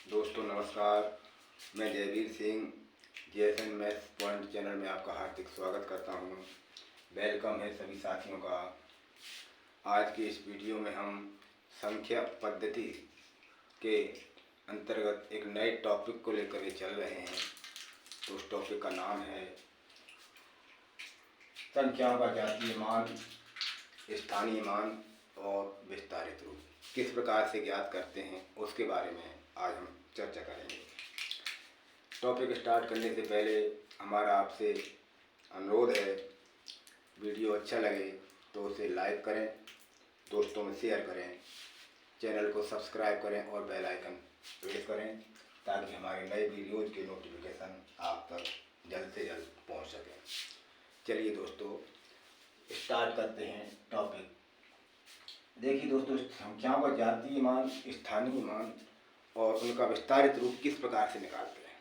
दोस्तों नमस्कार। मैं Jaiveer Singh JSON maths point channel में आपका हार्दिक स्वागत करता हूं। वेलकम है सभी साथियों का। आज की इस वीडियो में हम संख्या पद्धति के अंतर्गत एक नए टॉपिक को लेकर के चल रहे हैं। तो उस टॉपिक का नाम है संख्याओं का जातीय मान, स्थानीय मान और विस्तारित रूप किस प्रकार से ज्ञात करते हैं उसके बारे में आज हम चर्चा करेंगे। टॉपिक स्टार्ट करने से पहले हमारा आपसे अनुरोध है, वीडियो अच्छा लगे तो उसे लाइक करें, दोस्तों में शेयर करें, चैनल को सब्सक्राइब करें और बेल आइकन प्रेस करें ताकि हमारे नए वीडियोज़ के नोटिफिकेशन आप तक जल्द से जल्द पहुंच सकें। चलिए दोस्तों स्टार्ट करते हैं टॉपिक। देखिए दोस्तों, संख्याओं का जातीय मान, स्थानीय मान और उनका विस्तारित रूप किस प्रकार से निकालते हैं।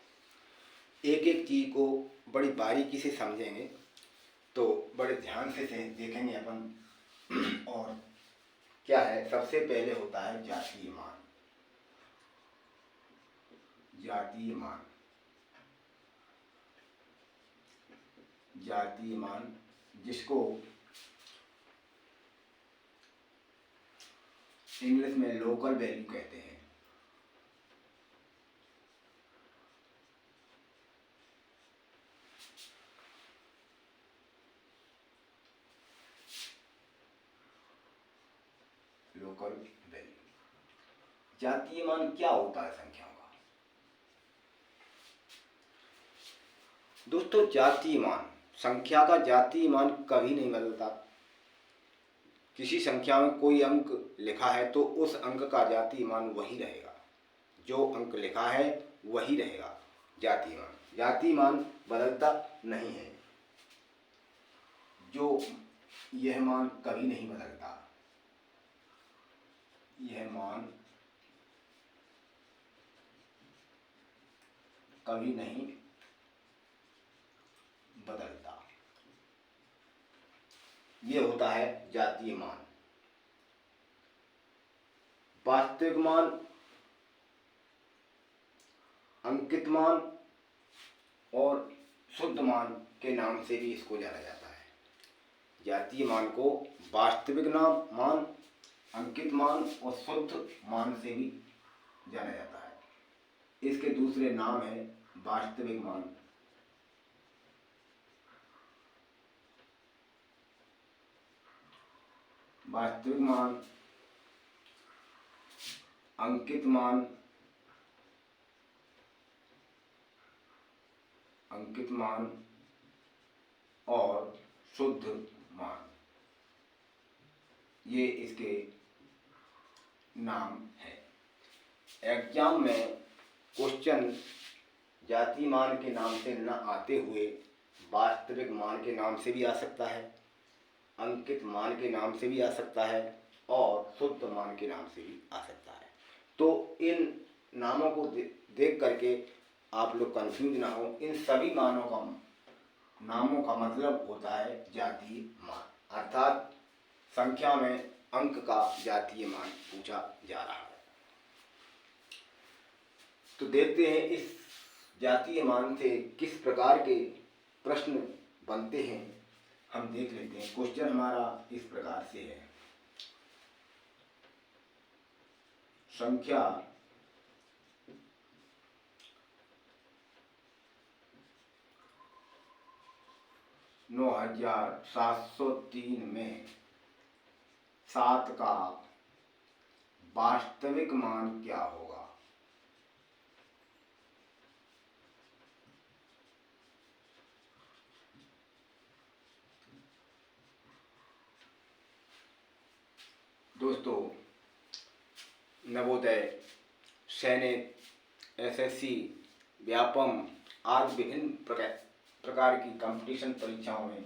एक एक चीज़ को बड़ी बारीकी से समझेंगे तो बड़े ध्यान से देखेंगे अपन। और क्या है, सबसे पहले होता है जातीय मान। जातीय मान, जातीय मान जिसको इंग्लिश में लोकल वैल्यू कहते हैं। Local value. जातीय मान क्या होता है संख्याओं का? दोस्तों जातीय मान, संख्या का जातीय मान कभी नहीं बदलता। किसी संख्या में कोई अंक लिखा है तो उस अंक का जातीय मान वही रहेगा। जो अंक लिखा है वही रहेगा जातीय मान। जातीय मान बदलता नहीं है। जो यह मान कभी नहीं बदलता। यह मान कभी नहीं बदलता। ये होता है जातीय मान। वास्तविक मान, अंकित मान और शुद्ध मान के नाम से भी इसको जाना जाता है। जातीय मान को वास्तविक मान, अंकित मान और शुद्ध मान से भी जाना जाता है। इसके दूसरे नाम है वास्तविक मान, वास्तविक मान, अंकित मान, अंकित मान और शुद्ध मान। ये इसके नाम है। एग्जाम में क्वेश्चन जातीय मान के नाम से न आते हुए वास्तविक मान के नाम से भी आ सकता है, अंकित मान के नाम से भी आ सकता है और शुद्ध मान के नाम से भी आ सकता है। तो इन नामों को देख करके आप लोग कंफ्यूज ना हो। इन सभी नामों का मतलब होता है जातीय मान, अर्थात संख्या में अंक का जातीय मान पूछा जा रहा है। तो देखते हैं इस जातीय मान से किस प्रकार के प्रश्न बनते हैं, हम देख लेते हैं। क्वेश्चन हमारा इस प्रकार से है, संख्या नौ 9,703 में 7 का वास्तविक मान क्या होगा? दोस्तों नवोदय, सैनिक, एसएससी, व्यापम आदि विभिन्न प्रकार की कंपटीशन परीक्षाओं में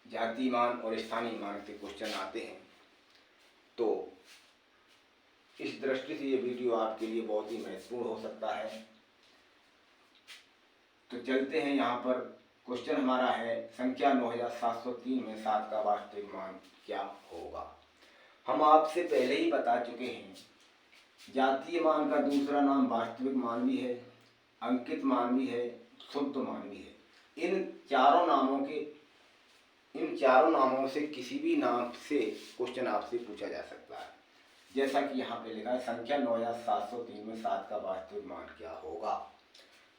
जातीय मान और स्थानीय मान से क्वेश्चन आते हैं। तो इस दृष्टि से ये वीडियो आपके लिए बहुत ही महत्वपूर्ण हो सकता है। तो चलते हैं, यहाँ पर क्वेश्चन हमारा है संख्या 9,703 में 7 का वास्तविक मान क्या होगा। हम आपसे पहले ही बता चुके हैं जातीय मान का दूसरा नाम वास्तविक मान भी है, अंकित मान भी है, शुद्ध मान भी है। इन चारों नामों से किसी भी नाम से क्वेश्चन आपसे पूछा जा सकता है। जैसा कि यहाँ पे लिखा है संख्या 9703 में 7 का वास्तविक मान क्या होगा।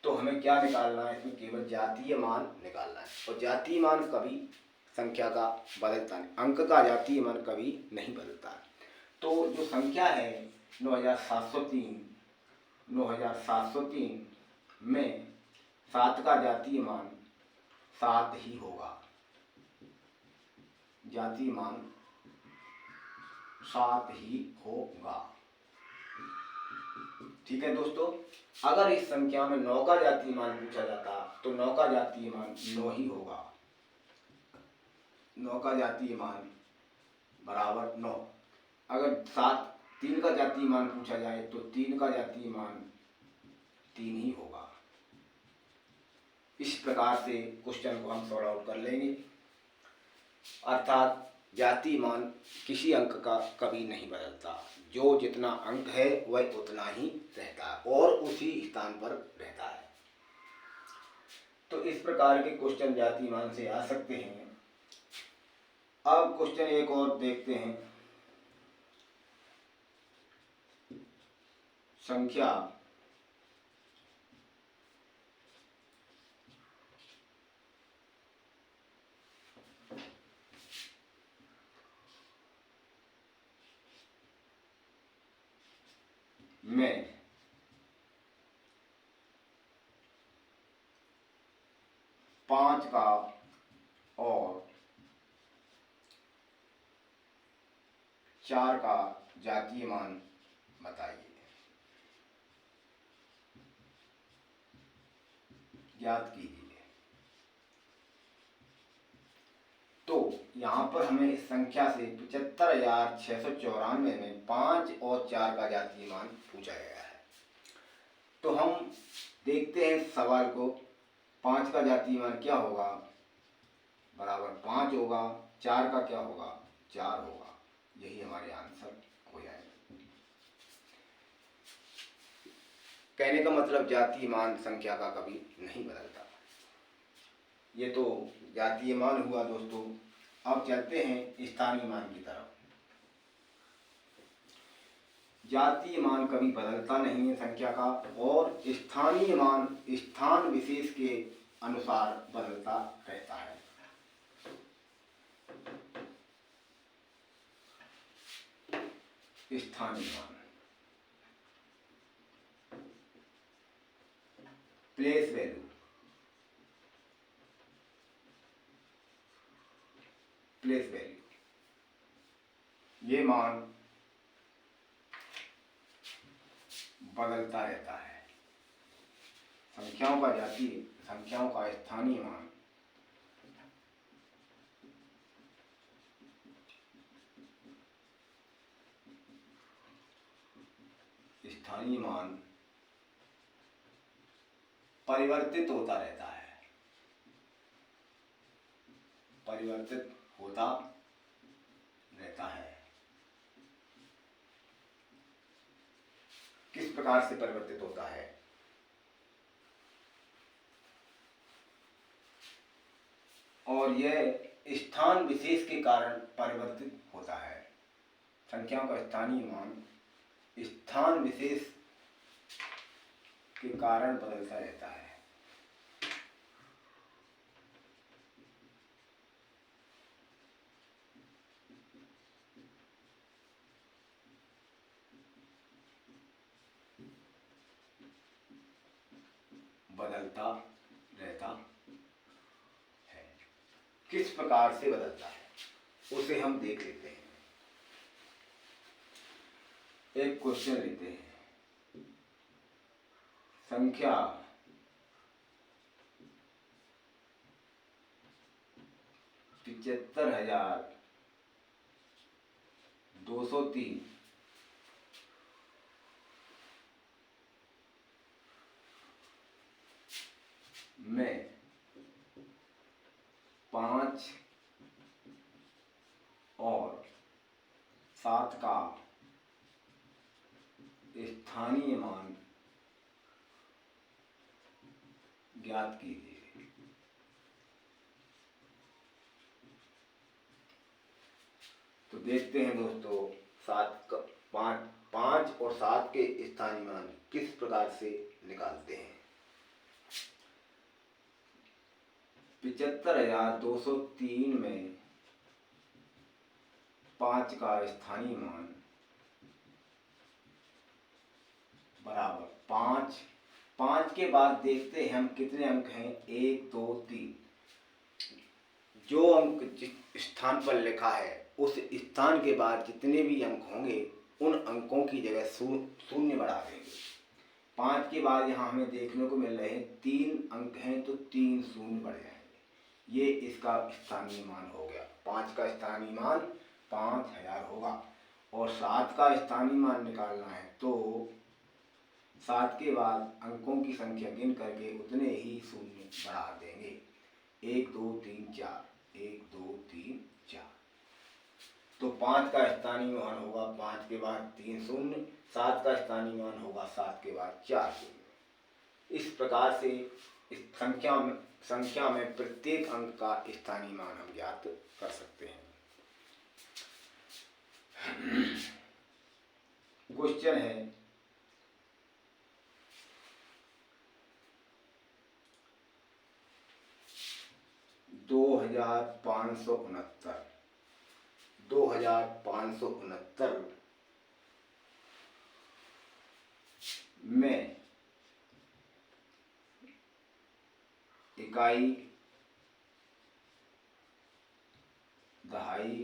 तो हमें क्या निकालना है, इसमें केवल जातीय मान निकालना है। और जातीय मान कभी संख्या का बदलता नहीं, अंक का जातीय मान कभी नहीं बदलता है। तो जो संख्या है 9703 में 7 का जातीय मान 7 ही होगा। जातीय मान 7 ही होगा। ठीक है दोस्तों, अगर इस संख्या में 9 का जातीय मान पूछा जाता तो 9 का जातीय मान 9 ही होगा। 9 का जातीय मान बराबर 9। अगर 3 का जातीय मान पूछा जाए तो 3 का जातीय मान 3 ही होगा। इस प्रकार से क्वेश्चन को हम सॉर्ट आउट कर लेंगे। अर्थात जातीय मान किसी अंक का कभी नहीं बदलता, जो जितना अंक है वह उतना ही रहता है और उसी स्थान पर रहता है। तो इस प्रकार के क्वेश्चन जातीय मान से आ सकते हैं। अब क्वेश्चन एक और देखते हैं। संख्या में 5 का और 4 का जातीय मान बताइए। ज्ञात कीजिए। तो यहाँ पर हमें इस संख्या से 75,694 में 5 और 4 का जातीय मान पूछा गया है। तो हम देखते हैं सवाल को। 5 का जातीय मान क्या होगा, बराबर 5 होगा। 4 का क्या होगा, 4 होगा। यही हमारे आंसर हो जाएगा। कहने का मतलब जातीय मान संख्या का कभी नहीं बदलता। ये तो जातीय मान हुआ दोस्तों। अब चलते हैं स्थानीय मान की तरफ। जातीय मान कभी बदलता नहीं है संख्या का, और स्थानीय मान स्थान विशेष के अनुसार बदलता रहता है। स्थानीय मान प्लेस वैल्यू, ये मान बदलता रहता है। संख्याओं का स्थानीय मान परिवर्तित होता रहता है। किस प्रकार से परिवर्तित होता है, और यह स्थान विशेष के कारण परिवर्तित होता है। संख्याओं का स्थानीय मान स्थान विशेष के कारण बदलता रहता है। बदलता रहता है। किस प्रकार से बदलता है उसे हम देख लेते हैं। एक क्वेश्चन लेते हैं। संख्या 75,203 में 5 और 7 का स्थानीय मान ज्ञात कीजिए। तो देखते हैं दोस्तों, 5 और 7 के स्थानीय मान किस प्रकार से निकालते हैं। 75,203 में 5 का स्थानीय मान बराबर 5 के बाद देखते हैं हम कितने अंक हैं, 1 2 3। जो अंक जिस स्थान पर लिखा है उस स्थान के बाद जितने भी अंक होंगे उन अंकों की जगह शून्य बढ़ा देंगे। 5 के बाद यहाँ हमें देखने को मिल रहे हैं 3 अंक हैं तो 3 शून्य बढ़ जाएंगे। ये इसका स्थानीय मान हो गया। 5 का स्थानीय मान 5000 होगा और 7 का स्थानीय मान निकालना है तो 7 के बाद अंकों की संख्या गिन करके उतने ही शून्य बढ़ा देंगे। 1 2 3 4, 1 2 3 4। तो 5 का स्थानीय मान होगा 5 के बाद 3 शून्य, 7 का स्थानीय मान होगा 7 के बाद 4 शून्य। इस प्रकार से इस संख्या में प्रत्येक अंक का स्थानीय मान हम ज्ञात कर सकते हैं। क्वेश्चन है 2569 में इकाई, दहाई,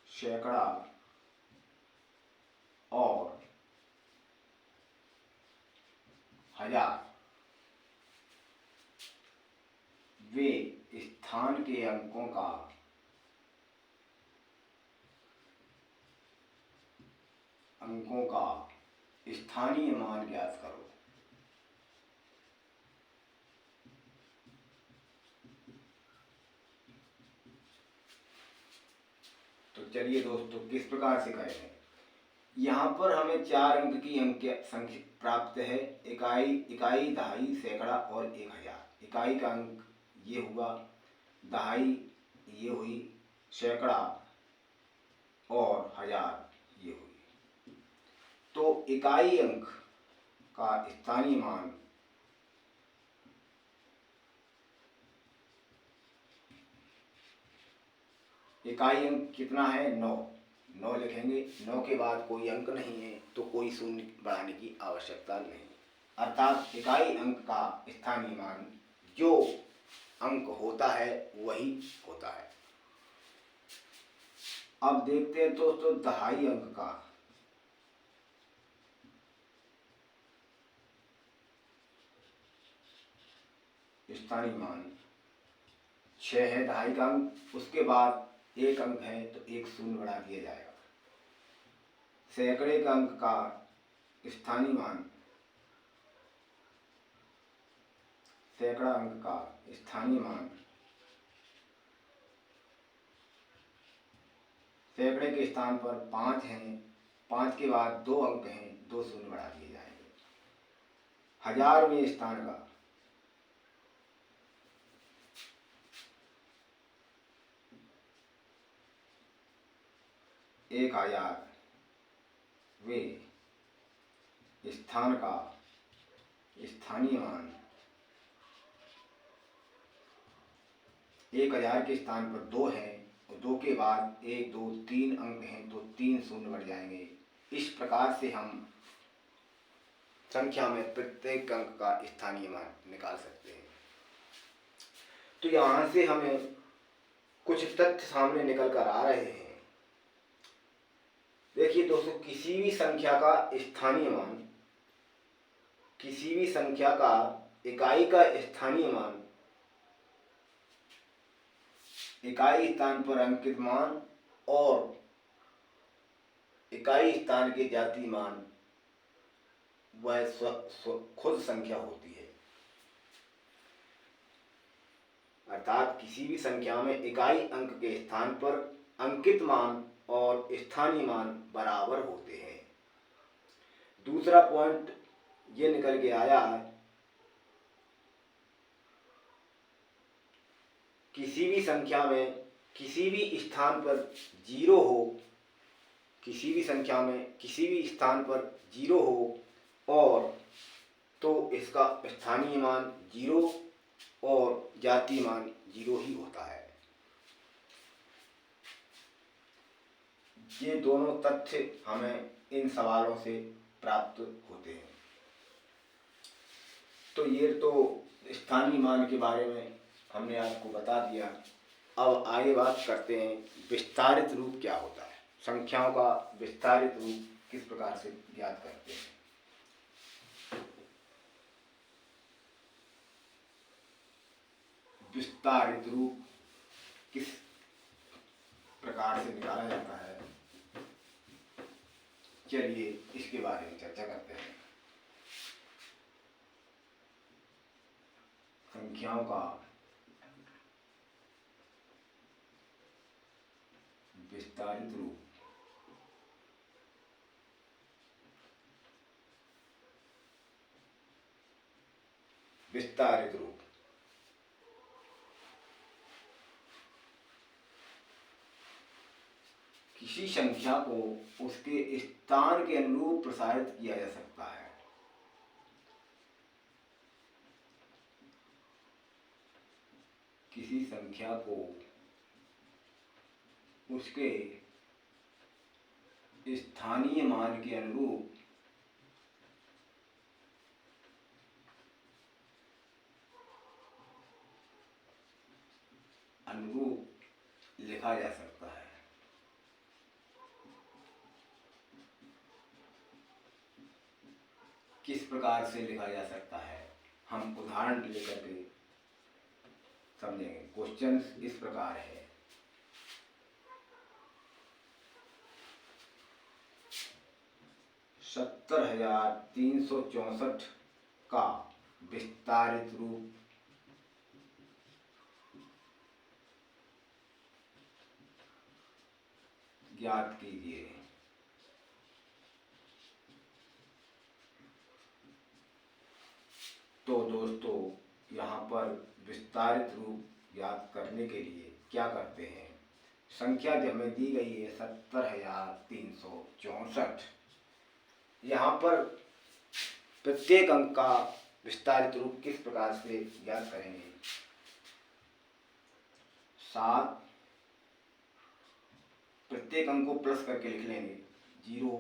सैकड़ा और हजार वे स्थान के अंकों का स्थानीय मान ज्ञात करो। तो चलिए दोस्तों किस प्रकार से करेंगे। यहाँ पर हमें 4 अंक की संख्या प्राप्त है, इकाई, दहाई, सैकड़ा और 1000। इकाई का अंक ये हुआ, दहाई ये हुई, सैकड़ा और 1000 ये हुई। तो इकाई अंक का स्थानीय मान इकाई अंक कितना है, 9 लिखेंगे। 9 के बाद कोई अंक नहीं है तो कोई शून्य बढ़ाने की आवश्यकता नहीं, अर्थात इकाई अंक का स्थानीय मान जो अंक होता है वही होता है। अब देखते हैं दोस्तों दहाई अंक का स्थानीय मान 6 है दहाई का अंक, उसके बाद 1 अंक है तो 1 शून्य बढ़ा दिया जाएगा। सैकड़े का अंक का स्थानीय मान, सैकड़ा अंक का स्थानीय मान, सैकड़े के स्थान पर 5 हैं, 5 के बाद 2 अंक हैं, 2 शून्य बढ़ा दिए जाएंगे। 1000वें स्थान का एक 1000वें स्थान का स्थानीय मान 1000 के स्थान पर 2 है और 2 के बाद 1 2 3 अंक हैं तो 3 शून्य बढ़ जाएंगे। इस प्रकार से हम संख्या में प्रत्येक अंक का स्थानीय मान निकाल सकते हैं। तो यहाँ से हमें कुछ तथ्य सामने निकल कर आ रहे हैं। देखिए दोस्तों, किसी भी संख्या का स्थानीय मान, किसी भी संख्या का इकाई का स्थानीय मान, इकाई स्थान पर अंकित मान और इकाई स्थान के जाती मान वह खुद संख्या होती है। अर्थात किसी भी संख्या में इकाई अंक के स्थान पर अंकित मान और स्थानीय मान बराबर होते हैं। दूसरा पॉइंट ये निकल के आया है, किसी भी संख्या में किसी भी स्थान पर जीरो हो, किसी भी संख्या में किसी भी स्थान पर जीरो हो और तो इसका स्थानीय मान जीरो और जातीय मान जीरो ही होता है। ये दोनों तथ्य हमें इन सवालों से प्राप्त होते हैं। तो ये तो स्थानीय मान के बारे में हमने आपको बता दिया। अब आगे बात करते हैं विस्तारित रूप क्या होता है, संख्याओं का विस्तारित रूप किस प्रकार से ज्ञात करते हैं। विस्तारित रूप किस प्रकार से निकाला जाता है, चलिए इसके बारे में चर्चा करते हैं। संख्याओं का विस्तारित रूप। विस्तारित रूप किसी संख्या को उसके स्थान के अनुरूप प्रसारित किया जा सकता है। किसी संख्या को उसके स्थानीय मान के अनुरूप लिखा जा सकता है। किस प्रकार से लिखा जा सकता है, हम उदाहरण लेकर के समझेंगे। क्वेश्चन इस प्रकार है, $70,364 का विस्तारित रूप ज्ञात कीजिए। तो दोस्तों यहाँ पर विस्तारित रूप ज्ञात करने के लिए क्या करते हैं, संख्या जब हमें दी गई है 70,364, यहाँ पर प्रत्येक अंक का विस्तारित रूप किस प्रकार से ज्ञात करेंगे। 7 प्रत्येक अंक को प्लस करके लिख लेंगे, 0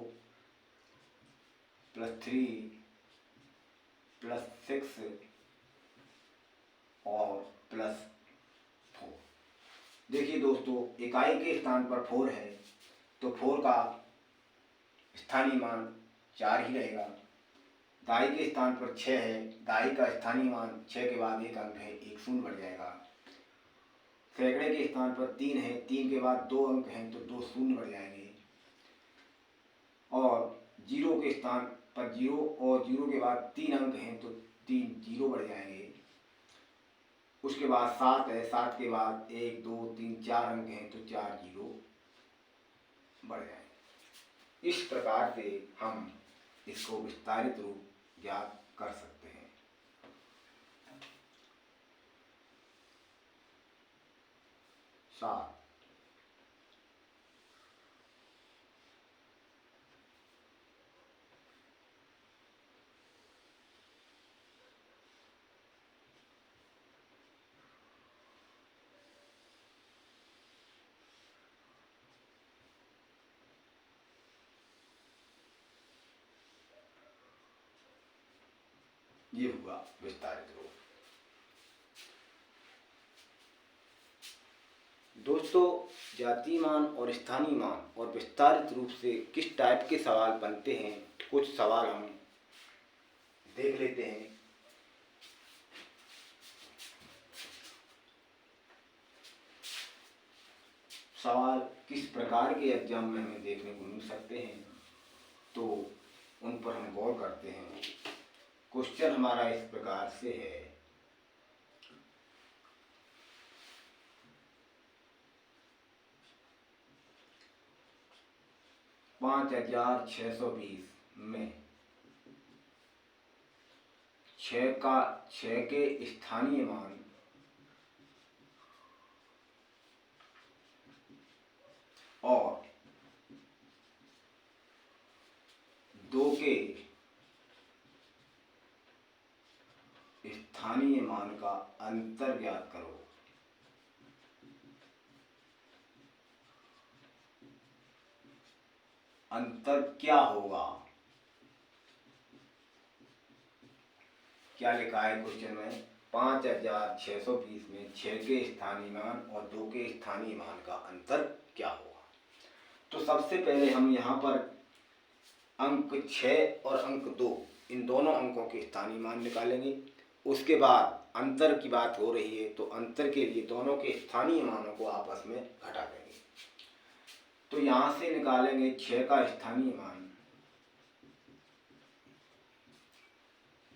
+3 +6 और +4। देखिए दोस्तों, इकाई के स्थान पर 4 है तो 4 का स्थानीय मान 4 ही रहेगा। दाई के स्थान पर 6 है, दाई का स्थानीय मान 6 के बाद एक अंक है, एक शून्य बढ़ जाएगा। सैकड़े के स्थान पर 3 है, 3 के बाद 2 अंक हैं तो 2 शून्य बढ़ जाएंगे। और 0 के स्थान पर 0 और 0 के बाद 3 अंक हैं तो 3 0 बढ़ जाएंगे। उसके बाद 7 है, 7 के बाद 1 2 3 4 अंक हैं तो 4 0 बढ़ जाएंगे। इस प्रकार से हम इसको विस्तारित रूप ज्ञात कर सकते हैं। सात ये हुआ विस्तारित रूप। दोस्तों, जातीय मान और स्थानीय मान और विस्तारित रूप से किस टाइप के सवाल बनते हैं, कुछ सवाल हम देख लेते हैं। सवाल किस प्रकार के एग्जाम में हमें देखने को मिल सकते हैं, तो उन पर हम गौर करते हैं। क्वेश्चन हमारा इस प्रकार से है, 5620 में 6 के स्थानीय मान और 2 के स्थानीय मान का अंतर ज्ञात करो। अंतर क्या होगा? क्या लिखा है क्वेश्चन में? 5620 में 6 के स्थानीय मान और 2 के स्थानीय मान का अंतर क्या होगा? तो सबसे पहले हम यहाँ पर अंक 6 और अंक 2 इन दोनों अंकों के स्थानीय मान निकालेंगे। उसके बाद अंतर की बात हो रही है तो अंतर के लिए दोनों के स्थानीय मानों को आपस में घटा देंगे। तो यहाँ से निकालेंगे 6 का स्थानीय मान।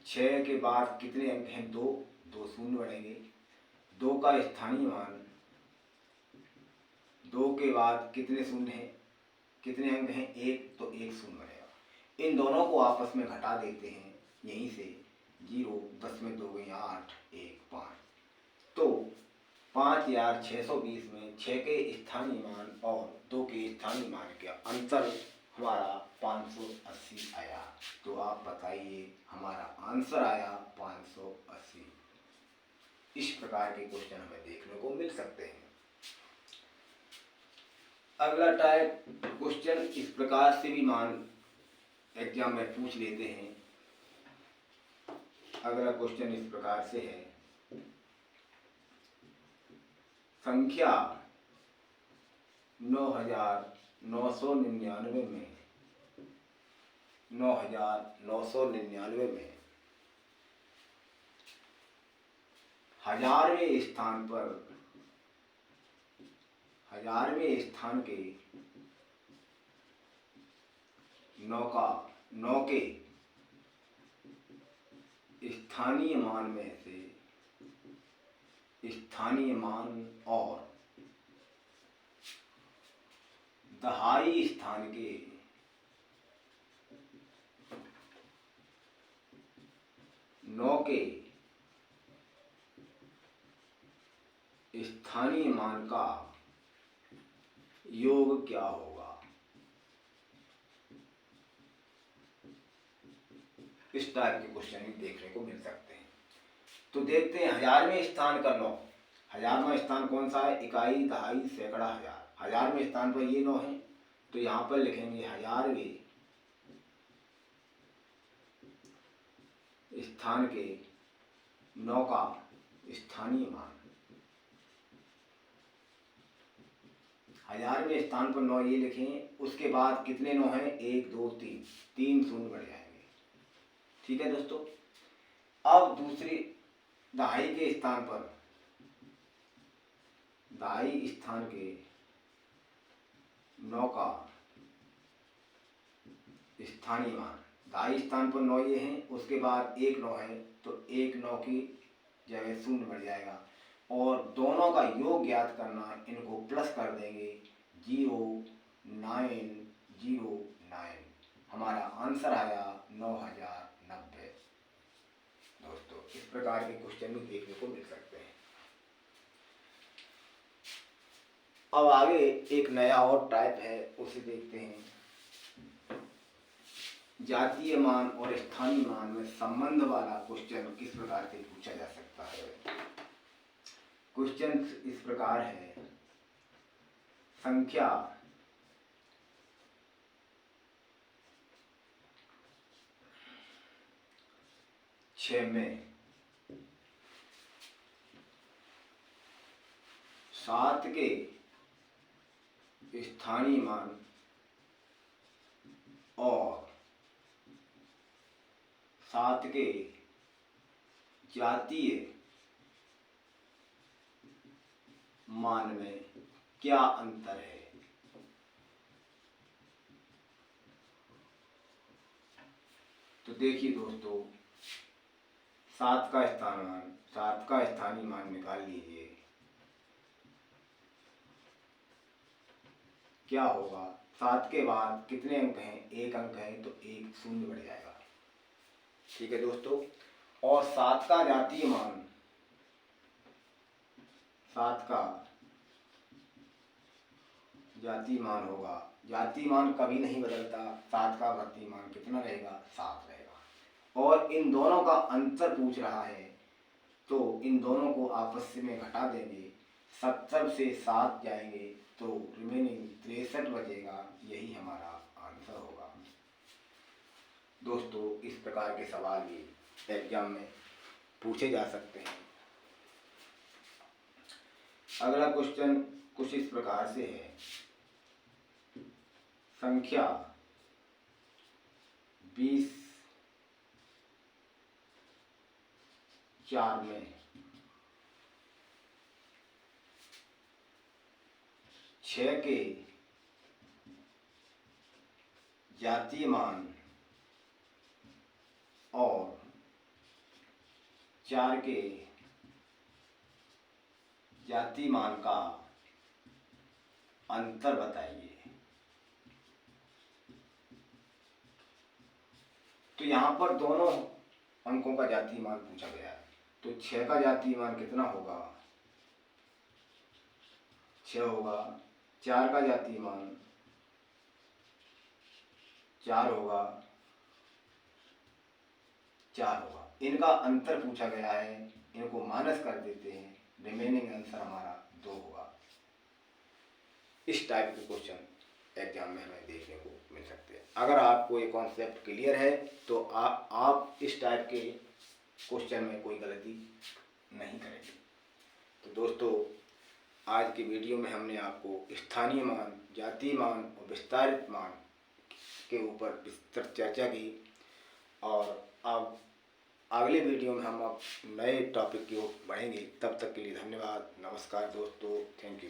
6 के बाद कितने अंक हैं? 2 शून्य बढ़ेंगे। 2 का स्थानीय मान, 2 के बाद कितने शून्य हैं? कितने अंक हैं? 1, तो 1 शून्य बढ़ेगा। इन दोनों को आपस में घटा देते हैं। यहीं से 0, 10 में 2 गई 8, 1, 5। तो 5620 में 6 के स्थानीय मान और 2 के स्थानीय मान का अंतर हमारा 580 आया। तो आप बताइए हमारा आंसर आया 580। इस प्रकार के क्वेश्चन हमें देखने को मिल सकते हैं। अगला टाइप क्वेश्चन इस प्रकार से भी मान एग्जाम में पूछ लेते हैं। अगला क्वेश्चन इस प्रकार से है, संख्या 9999 में 9999 में 1000वें स्थान पर 1000वें स्थान के 9 के स्थानीय मान में से स्थानीय मान और दहाई स्थान के 9 के स्थानीय मान का योग क्या होगा? इस टाइप के क्वेश्चन भी देखने को मिल सकते हैं। तो देखते हैं 1000वें स्थान का 9। 1000वां स्थान कौन सा है? इकाई, दहाई, सैकड़ा, हजार। 1000वें स्थान पर ये 9 है तो यहाँ पर लिखेंगे 1000वें स्थान के 9 का स्थानीय मान। 1000वें स्थान पर 9 ये लिखें। उसके बाद कितने 9 हैं? 1, 2, 3 शून्य बढ़ जाएंगे। ठीक है दोस्तों। अब दूसरी दहाई के स्थान पर, दहाई स्थान के 9 का स्थानीय मान। दहाई स्थान पर 9 ये हैं, उसके बाद 1 9 है तो 1 9 की जगह शून्य बढ़ जाएगा और दोनों का योग ज्ञात करना है। इनको प्लस कर देंगे 0909। हमारा आंसर आया 9090। दोस्तों इस प्रकार के क्वेश्चन भी देखने को मिल सकते हैं। अब आगे एक नया और टाइप है, उसे देखते हैं। जातीय मान और स्थानीय मान में संबंध वाला क्वेश्चन किस प्रकार से पूछा जा सकता है? क्वेश्चन इस प्रकार है, संख्या 6 में 7 के स्थानीय मान और 7 के जातीय मान में क्या अंतर है? तो देखिए दोस्तों, 7 का स्थानीय मान निकाल लीजिए। क्या होगा, 7 के बाद कितने अंक हैं, 1 अंक है तो 1 शून्य बढ़ जाएगा। ठीक है दोस्तों, और 7 का जातीय मान, 7 का जातीय मान होगा, जातीय मान कभी नहीं बदलता, 7 का जातीय मान कितना रहेगा, 7 रहेगा। और इन दोनों का अंतर पूछ रहा है तो इन दोनों को आपस में घटा देंगे, 70 से 7 जाएंगे तो रिमेनिंग 63 बचेगा, यही हमारा आंसर होगा। दोस्तों इस प्रकार के सवाल भी एग्जाम में पूछे जा सकते हैं। अगला क्वेश्चन कुछ इस प्रकार से है, संख्या 20 4 में 6 के जातीय मान और 4 के जातीय मान का अंतर बताइए। तो यहाँ पर दोनों अंकों का जातीय मान पूछा गया है, तो 6 का जातीय मान कितना होगा, 6 होगा। 4 का जातीय मान 4 होगा, 4 होगा। इनका अंतर पूछा गया है, इनको माइनस कर देते हैं, रिमेनिंग आंसर हमारा 2 होगा। इस टाइप के क्वेश्चन एग्जाम में हमें देखने को मिल सकते हैं। अगर आपको ये कॉन्सेप्ट क्लियर है तो आप इस टाइप के क्वेश्चन में कोई गलती नहीं करेंगे। तो दोस्तों आज की वीडियो में हमने आपको स्थानीय मान, जातीय मान और विस्तारित मान के ऊपर विस्तृत चर्चा की, और अब अगले वीडियो में हम अब नए टॉपिक की ओर बढ़ेंगे। तब तक के लिए धन्यवाद, नमस्कार दोस्तों, थैंक यू।